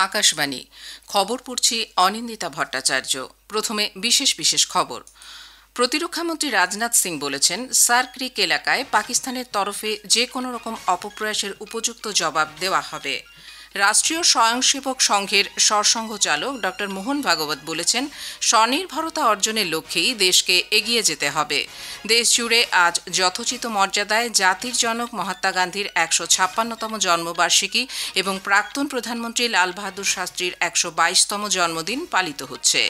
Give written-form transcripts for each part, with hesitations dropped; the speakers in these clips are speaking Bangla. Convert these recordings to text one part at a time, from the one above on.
আকাশবাণী খবর পড়ছি অনিন্দিতা ভট্টাচার্য। প্রথমে বিশেষ বিশেষ খবর। প্রতিরক্ষামন্ত্রী রাজনাথ সিং বলেছেন, সার্ক ক্রিক এলাকায় পাকিস্তানের তরফে যে কোনো রকম অপপ্রয়াসের উপযুক্ত জবাব দেওয়া হবে। রাষ্ট্রীয় স্বয়ংসেবক সংঘের সরসংঘ চালক ড মোহন ভাগবত বলেছেন, স্বনির্ভরতা অর্জনের লক্ষ্যেই দেশকে এগিয়ে যেতে হবে। দেশ জুড়ে আজ যথোচিত মর্যাদায় জাতির জনক মহাত্মা গান্ধীর ১৫৬তম জন্মবার্ষিকী এবং প্রাক্তন প্রধানমন্ত্রী লাল বাহাদুর শাস্ত্রীর ১২২তম জন্মদিন পালিত হচ্ছে।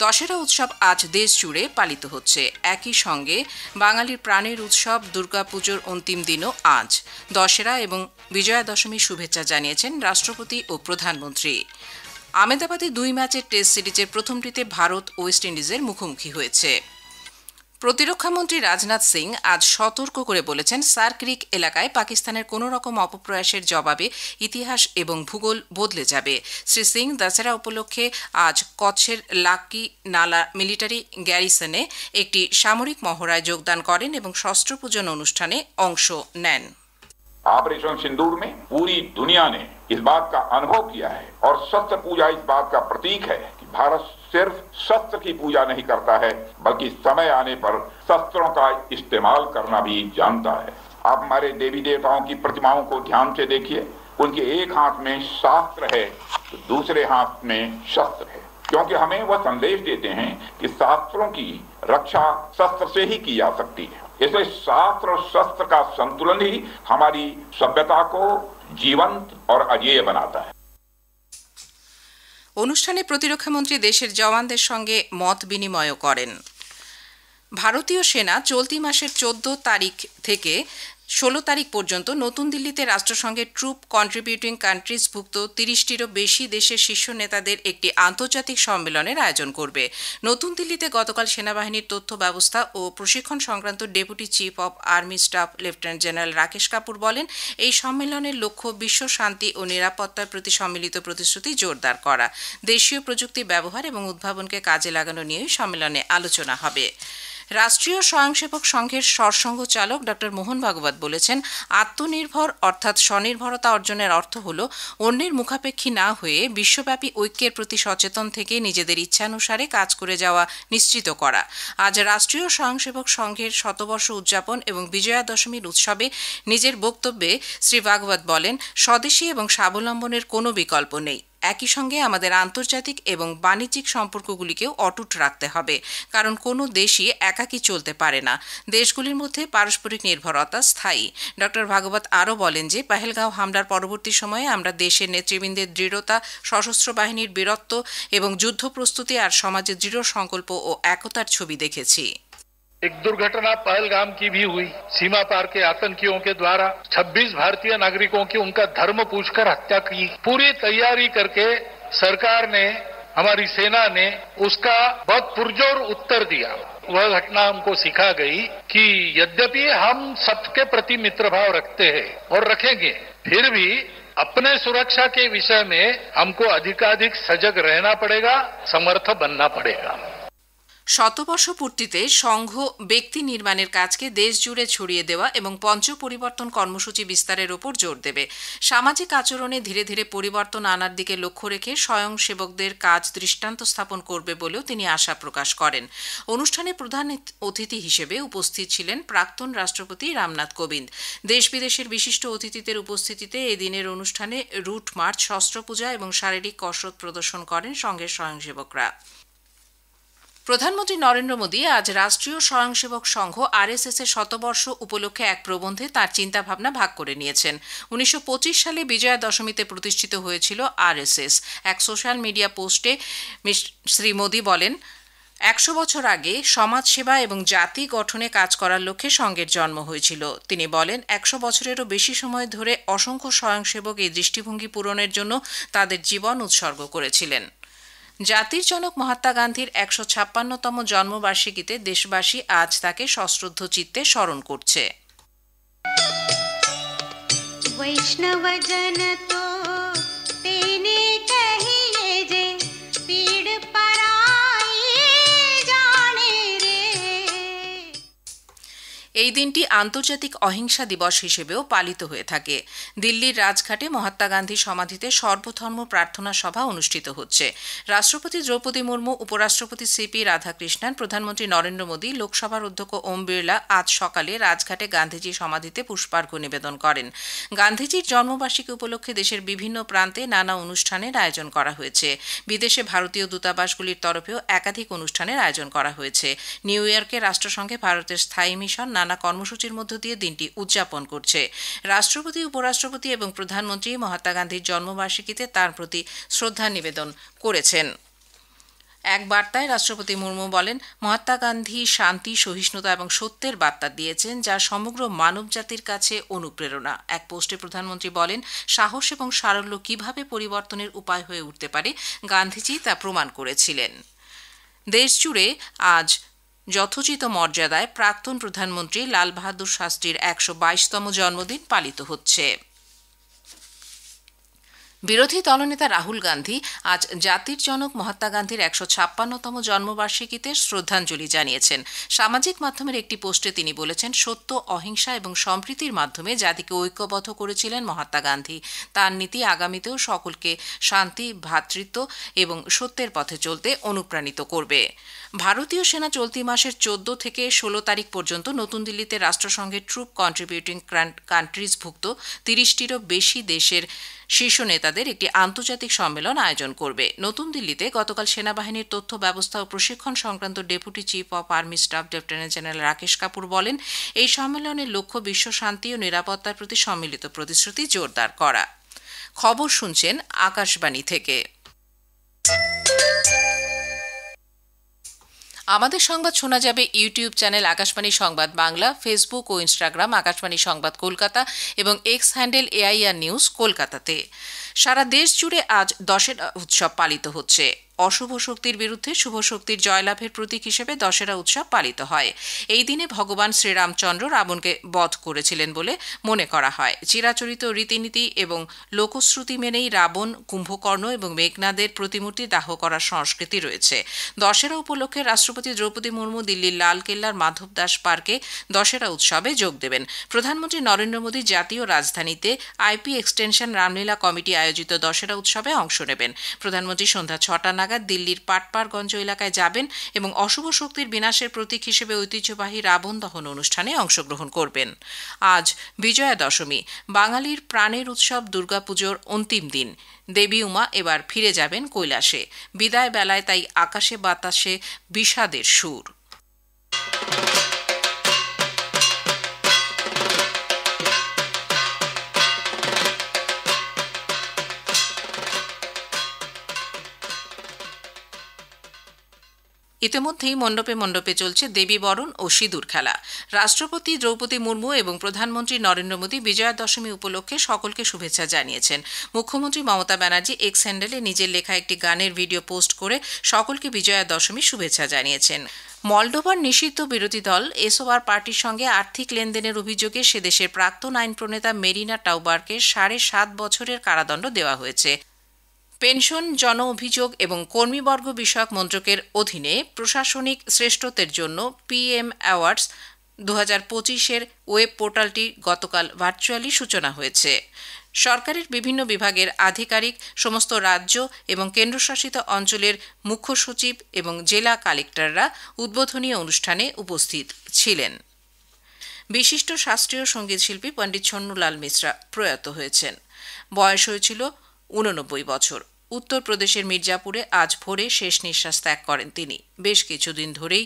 দশেরা উৎসব আজ দেশ জুড়ে পালিত হচ্ছে। একই সঙ্গে বাঙালির প্রাণের উৎসব দুর্গাপুজোর অন্তিম দিনও আজ। দশেরা এবং বিজয়া দশমীর শুভেচ্ছা জানিয়েছেন রাষ্ট্রপতি ও প্রধানমন্ত্রী। আহমেদাবাদে ২ ম্যাচের টেস্ট সিরিজের প্রথমটিতে ভারত ওয়েস্ট ইন্ডিজের মুখোমুখি হয়েছে। প্রতিরক্ষামন্ত্রী রাজনাথ সিং আজ সতর্ক করে বলেছেন, সার্ক ক্রিক এলাকায় পাকিস্তানের কোনো রকম অপপ্রয়াসের জবাবে ইতিহাস এবং ভূগোল বদলে যাবে। শ্রী সিং দশেরা উপলক্ষে আজ কচ্ছের লাক্কি নালা মিলিটারি গ্যারিসনে একটি সামরিক মহড়ায় যোগদান করেন এবং শস্ত্র পূজন অনুষ্ঠানে অংশ নেন। ऑपरेशन सिंदूर में पूरी दुनिया ने इस बात का अनुभव किया है और शस्त्र पूजा इस बात का प्रतीक है कि भारत सिर्फ शस्त्र की पूजा नहीं करता है बल्कि समय आने पर शस्त्रों का इस्तेमाल करना भी जानता है। आप हमारे देवी देवताओं की प्रतिमाओं को ध्यान से देखिए, उनके एक हाथ में शास्त्र है तो दूसरे हाथ में शस्त्र है, क्योंकि हमें वह संदेश देते हैं कि शास्त्रों की रक्षा शस्त्र से ही की जा सकती है। इसलिए शास्त्र और शस्त्र का संतुलन ही हमारी सभ्यता को जीवंत और अजेय बनाता है। অনুষ্ঠানে প্রতিরক্ষামন্ত্রী দেশের জওয়ানদের সঙ্গে মত বিনিময় করেন। ভারতীয় সেনা চলতি মাসের ১৪ তারিখ থেকে ১৬ তারিখ পর্যন্ত নতুন দিল্লিতে রাষ্ট্রসংঘের ট্রুপ কন্ট্রিবিউটিং কান্ট্রিজভুক্ত ৩০টিরও বেশি দেশের শীর্ষ নেতাদের একটি আন্তর্জাতিক সম্মেলনের আয়োজন করবে। নতুন দিল্লিতে গতকাল সেনাবাহিনীর তথ্য ব্যবস্থা ও প্রশিক্ষণ সংক্রান্ত deputy chief of army staff lieutenant general Rakesh Kapoor বলেন, এই সম্মেলনের লক্ষ্য বিশ্ব শান্তি ও নিরাপত্তার প্রতি সম্মিলিত প্রতিশ্রুতি জোরদার করা। দেশীয় প্রযুক্তি ব্যবহার এবং উদ্ভাবনকে কাজে লাগানো নিয়েই সম্মেলনে আলোচনা হবে। রাষ্ট্রীয় স্বয়ংসেবক সংঘের সরসংঘ চালক ড মোহন ভাগবত বলেছেন, আত্মনির্ভর অর্থাৎ স্বনির্ভরতা অর্জনের অর্থ হল অন্যের মুখাপেক্ষী না হয়ে বিশ্বব্যাপী ঐক্যের প্রতি সচেতন থেকে নিজেদের ইচ্ছানুসারে কাজ করে যাওয়া নিশ্চিত করা। আজ রাষ্ট্রীয় স্বয়ংসেবক সংঘের শতবর্ষ উদযাপন এবং বিজয়া দশমীর উৎসবে নিজের বক্তব্যে শ্রী ভাগবত বলেন, স্বদেশী এবং স্বাবলম্বনের কোনো বিকল্প নেই। একই সঙ্গে আমাদের আন্তর্জাতিক এবং বাণিজ্যিক সম্পর্কগুলিকেও অটুট রাখতে হবে, কারণ কোনো দেশই একাকী চলতে পারে না। দেশগুলির মধ্যে পারস্পরিক নির্ভরতা স্থায়ী। ড ভাগবত আরও বলেন যে, পহেলগাঁও হামলার পরবর্তী সময়ে আমরা দেশের নেতৃবৃন্দের দৃঢ়তা, সশস্ত্র বাহিনীর বীরত্ব এবং যুদ্ধ প্রস্তুতি আর সমাজের দৃঢ় সংকল্প ও একতার ছবি দেখেছি। एक दुर्घटना पहलगाम की भी हुई। सीमा पार के आतंकियों के द्वारा 26 भारतीय नागरिकों की उनका धर्म पूछकर हत्या की। पूरी तैयारी करके सरकार ने, हमारी सेना ने उसका बहुत पुरजोर उत्तर दिया। वह घटना हमको सिखा गई कि यद्यपि हम सबके प्रति मित्रभाव रखते हैं और रखेंगे, फिर भी अपने सुरक्षा के विषय में हमको अधिकाधिक सजग रहना पड़ेगा, समर्थ बनना पड़ेगा। শতবর্ষ পূর্তিতে সংঘ ব্যক্তি নির্মাণের কাজকে দেশ জুড়ে ছড়িয়ে দেওয়া এবং পঞ্চ পরিবর্তন কর্মসূচি বিস্তারের ওপর জোর দেবে। সামাজিক আচরণে ধীরে ধীরে পরিবর্তন আনার দিকে লক্ষ্য রেখে স্বয়ংসেবকদের কাজ দৃষ্টান্ত স্থাপন করবে বলেও তিনি আশা প্রকাশ করেন। অনুষ্ঠানে প্রধান অতিথি হিসেবে উপস্থিত ছিলেন প্রাক্তন রাষ্ট্রপতি রামনাথ কোবিন্দ। দেশ বিদেশের বিশিষ্ট অতিথিদের উপস্থিতিতে এদিনের অনুষ্ঠানে রুট মার্চ, শস্ত্র পূজা এবং শারীরিক কসরত প্রদর্শন করেন সংঘের স্বয়ংসেবকরা। প্রধানমন্ত্রী নরেন্দ্র মোদী আজ রাষ্ট্রীয় স্বয়ংসেবক সংঘ আরএসএস এর শতবর্ষ উপলক্ষে এক প্রবন্ধে তাঁর চিন্তাভাবনা ভাগ করে নিয়েছেন। ১৯২৫ সালে বিজয়া দশমীতে প্রতিষ্ঠিত হয়েছিল আরএসএস। এক সোশ্যাল মিডিয়া পোস্টে শ্রী মোদী বলেন, ১০০ বছর আগে সমাজসেবা এবং জাতি গঠনে কাজ করার লক্ষ্যে সংঘের জন্ম হয়েছিল। তিনি বলেন, ১০০ বছরেরও বেশি সময় ধরে অসংখ্য স্বয়ংসেবক এই দৃষ্টিভঙ্গি পূরণের জন্য তাদের জীবন উৎসর্গ করেছিলেন। জাতির জনক মহাত্মা গান্ধীর ১৫৬তম জন্মবার্ষিকীতে দেশবাসী আজ তাকে সশ্রদ্ধ চিত্তে স্মরণ করছে। বৈষ্ণবজন তো তেনে কহিয়ে যে পীড় পরাই জানে রে। এই দিনটি আন্তর্জাতিক অহিংসা দিবস হিসেবেও পালিত হয়ে থাকে। দিল্লির রাজঘাটে মহাত্মা গান্ধী সমাধিতে সর্বধর্ম প্রার্থনা সভা অনুষ্ঠিত হচ্ছে। রাষ্ট্রপতি দ্রৌপদী মুর্মু, উপরাষ্ট্রপতি সিপি রাধাকৃষ্ণন, প্রধানমন্ত্রী নরেন্দ্র মোদী, লোকসভার অধ্যক্ষ ওম বিড়লা আজ সকালে রাজঘাটে গান্ধীজি সমাধিতে পুষ্পার্ঘ্য নিবেদন করেন। গান্ধীজির জন্মবার্ষিকী উপলক্ষে দেশের বিভিন্ন প্রান্তে নানা অনুষ্ঠানের আয়োজন করা হয়েছে। বিদেশে ভারতীয় দূতাবাসগুলির তরফেও একাধিক অনুষ্ঠানের আয়োজন করা হয়েছে। নিউ ইয়র্কে রাষ্ট্রসংঘে ভারতের স্থায়ী মিশন নানা কর্মসূচির মধ্য দিয়ে দিনটি উদযাপন করছে। রাষ্ট্রপতি, উপরাষ্ট্রপতি এবং প্রধানমন্ত্রী মহাত্মা গান্ধীর জন্মবার্ষিকীতে তাঁর প্রতি শ্রদ্ধা নিবেদন করেছেন। এক বার্তায় রাষ্ট্রপতি মুর্মু বলেন, মহাত্মা গান্ধী শান্তি, সহিষ্ণুতা এবং সত্যের বার্তা দিয়েছেন, যা সমগ্র মানবজাতির কাছে অনুপ্রেরণা। এক পোস্টে প্রধানমন্ত্রী বলেন, সাহস এবং সারল্য কিভাবে পরিবর্তনের উপায় হয়ে উঠতে পারে গান্ধীজি তা প্রমাণ করেছিলেন। দেশজুড়ে আজ যথোচিত মর্যাদায় প্রাক্তন প্রধানমন্ত্রী লাল বাহাদুর শাস্ত্রীর ১২২তম জন্মদিন পালিত হচ্ছে। বিরোধী দলনেতা রাহুল গান্ধী আজ জাতির জনক মহাত্মা গান্ধীর ১৫৬তম জন্মবার্ষিকীতে শ্রদ্ধাঞ্জলি জানিয়েছেন। সামাজিক মাধ্যমের একটি পোস্টে তিনি বলেছেন, সত্য, অহিংসা এবং সম্প্রীতির মাধ্যমে জাতিকে ঐক্যবদ্ধ করেছিলেন মহাত্মা গান্ধী। তাঁর নীতি আগামীতেও সকলকে শান্তি, ভ্রাতৃত্ব এবং সত্যের পথে চলতে অনুপ্রাণিত করবে। ভারতীয় সেনা চলতি মাসের ১৪ থেকে ১৬ তারিখ পর্যন্ত নতুন দিল্লিতে রাষ্ট্রসংঘের ট্রুপ কন্ট্রিবিউটিং কান্ট্রিজভুক্ত ৩০টিরও বেশি দেশের শীর্ষ নেতাদের একটি আন্তর্জাতিক সম্মেলন আয়োজন করবে। নতুন দিল্লিতে গতকাল সেনাবাহিনীর তথ্য ব্যবস্থা ও প্রশিক্ষণ সংক্রান্ত deputy chief of army staff lieutenant general Rakesh Kapoor বলেন, এই সম্মেলনের লক্ষ্য বিশ্ব শান্তি ও নিরাপত্তার প্রতি সম্মিলিত প্রতিশ্রুতি জোরদার করা। খবর শুনছেন আকাশবাণী থেকে। আমাদের সংবাদ শোনা যাবে ইউটিউব চ্যানেল আকাশবাণী সংবাদ বাংলা, ফেসবুক ও ইনস্টাগ্রাম আকাশবাণী সংবাদ কলকাতা এবং এক্স হ্যান্ডেল AIR নিউজ কলকাতাতে। সারা দেশ জুড়ে আজ দশেরা উৎসব পালিত হচ্ছে। অশুভ শক্তির বিরুদ্ধে শুভ শক্তির জয়লাভের প্রতীক হিসেবে দশেরা উৎসব পালিত হয়। এই দিনে ভগবান শ্রীরামচন্দ্র রাবণকে বধ করেছিলেন বলে মনে করা হয়। চিরাচরিত রীতিনীতি এবং লোকশ্রুতি মেনেই রাবণ, কুম্ভকর্ণ এবং মেঘনাদের প্রতিমূর্তি দাহ করার সংস্কৃতি রয়েছে। দশেরা উপলক্ষে রাষ্ট্রপতি দ্রৌপদী মুর্মু দিল্লির লালকেল্লার মাধব দাস পার্কে দশেরা উৎসবে যোগ দেবেন। প্রধানমন্ত্রী নরেন্দ্র মোদী জাতীয় রাজধানীতে IP এক্সটেনশন রামলীলা কমিটি আয়োজিত দশেরা উৎসবে অংশ নেবেন। প্রধানমন্ত্রী সন্ধ্যা ৬টা নাগাদ দিল্লির পাটপাড়গঞ্জ এলাকায় যাবেন এবং অশুভ শক্তির বিনাশের প্রতীক হিসেবে ঐতিহ্যবাহী রাবণ দহন অনুষ্ঠানে অংশগ্রহণ করবেন। আজ বিজয়া দশমী, বাঙালির প্রাণের উৎসব দুর্গাপুজোর অন্তিম দিন। দেবী উমা এবার ফিরে যাবেন কৈলাসে। বিদায় বেলায় তাই আকাশে বাতাসে বিষাদের সুর। ইতিমধ্যেই মণ্ডপে মণ্ডপে চলছে দেবী বরণ ও সিঁদুর খেলা। রাষ্ট্রপতি দ্রৌপদী মুর্মু এবং প্রধানমন্ত্রী নরেন্দ্র মোদী বিজয়া দশমী উপলক্ষে সকলকে শুভেচ্ছা জানিয়েছেন। মুখ্যমন্ত্রী মমতা ব্যানার্জি এক্স হ্যান্ডেলে নিজের লেখা একটি গানের ভিডিও পোস্ট করে সকলকে বিজয়া দশমীর শুভেচ্ছা জানিয়েছেন। মলডোভার নিষিদ্ধ বিরোধী দল SOR পার্টির সঙ্গে আর্থিক লেনদেনের অভিযোগে সে দেশের প্রাক্তন আইন প্রণেতা মেরিনা টাউবারকে ৭.৫ বছরের কারাদণ্ড দেওয়া হয়েছে। পেনশন, জন অভিযোগ এবং কর্মীবর্গ বিষয়ক মন্ত্রকের অধীনে প্রশাসনিক শ্রেষ্ঠত্বের জন্য PM অ্যাওয়ার্ডস 2025-এর ওয়েব পোর্টালটি গতকাল ভার্চুয়ালি সূচনা হয়েছে। সরকারের বিভিন্ন বিভাগের আধিকারিক, সমস্ত রাজ্য এবং কেন্দ্রশাসিত অঞ্চলের মুখ্য সচিব এবং জেলা কালেক্টররা উদ্বোধনী অনুষ্ঠানে উপস্থিত ছিলেন। বিশিষ্ট শাস্ত্রীয় সঙ্গীত শিল্পী পণ্ডিত ছন্নুলাল মিশ্রা প্রয়াত হয়েছেন। বয়স হয়েছিল 89 বছর। উত্তরপ্রদেশের মির্জাপুরে আজ ভোরে শেষ নিঃশ্বাস ত্যাগ করেন তিনি। বেশ কিছুদিন ধরেই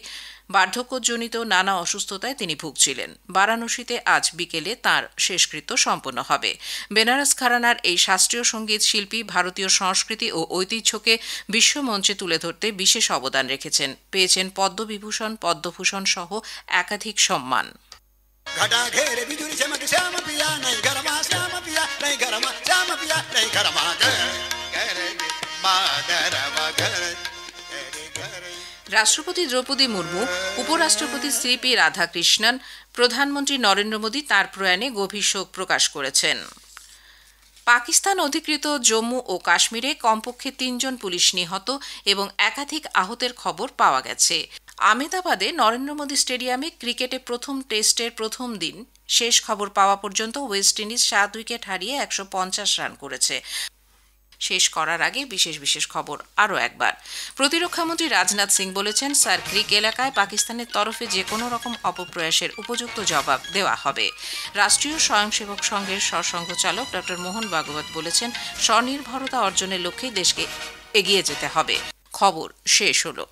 বার্ধক্যজনিত নানা অসুস্থতায় তিনি ভুগছিলেন। বারাণসীতে আজ বিকেলে তাঁর শেষকৃত্য সম্পন্ন হবে। বেনারস ঘরানার এই শাস্ত্রীয় সঙ্গীত শিল্পী ভারতীয় সংস্কৃতি ও ঐতিহ্যকে বিশ্বমঞ্চে তুলে ধরতে বিশেষ অবদান রেখেছেন। পেয়েছেন পদ্মবিভূষণ, পদ্মভূষণ সহ একাধিক সম্মান। घटा घेरे बिजुली चमक श्याम पिया नहीं गरमा श्याम पिया नहीं गरमा श्याम पिया नहीं गरमा রাষ্ট্রপতি দ্রৌপদী মুর্মু, উপরাষ্ট্রপতি সিপি রাধাকৃষ্ণন, প্রধানমন্ত্রী নরেন্দ্র মোদী তাঁর প্রয়াণে গভীর শোক প্রকাশ করেছেন। পাকিস্তান অধিকৃত জম্মু ও কাশ্মীরে কমপক্ষে 3 জন পুলিশ নিহত এবং একাধিক আহতের খবর পাওয়া গেছে। আহমেদাবাদে নরেন্দ্র মোদী স্টেডিয়ামে ক্রিকেটে প্রথম টেস্টের প্রথম দিন শেষ খবর পাওয়া পর্যন্ত ওয়েস্ট ইন্ডিজ 7 উইকেট হারিয়ে 150 রান করেছে। শেষ করার আগে বিশেষ খবর আরও একবার। প্রতিরক্ষামন্ত্রী রাজনাথ সিং বলেছেন, সার্ক এলাকায় পাকিস্তানের তরফে যে কোনো রকম অপপ্রয়াসের উপযুক্ত জবাব দেওয়া হবে। রাষ্ট্রীয় স্বয়ংসেবক সংঘের সরসংঘচালক ডক্টর মোহন ভাগবত বলেছেন, স্বনির্ভরতা অর্জনের লক্ষ্যে দেশকে এগিয়ে যেতে হবে। খবর শেষ হলো।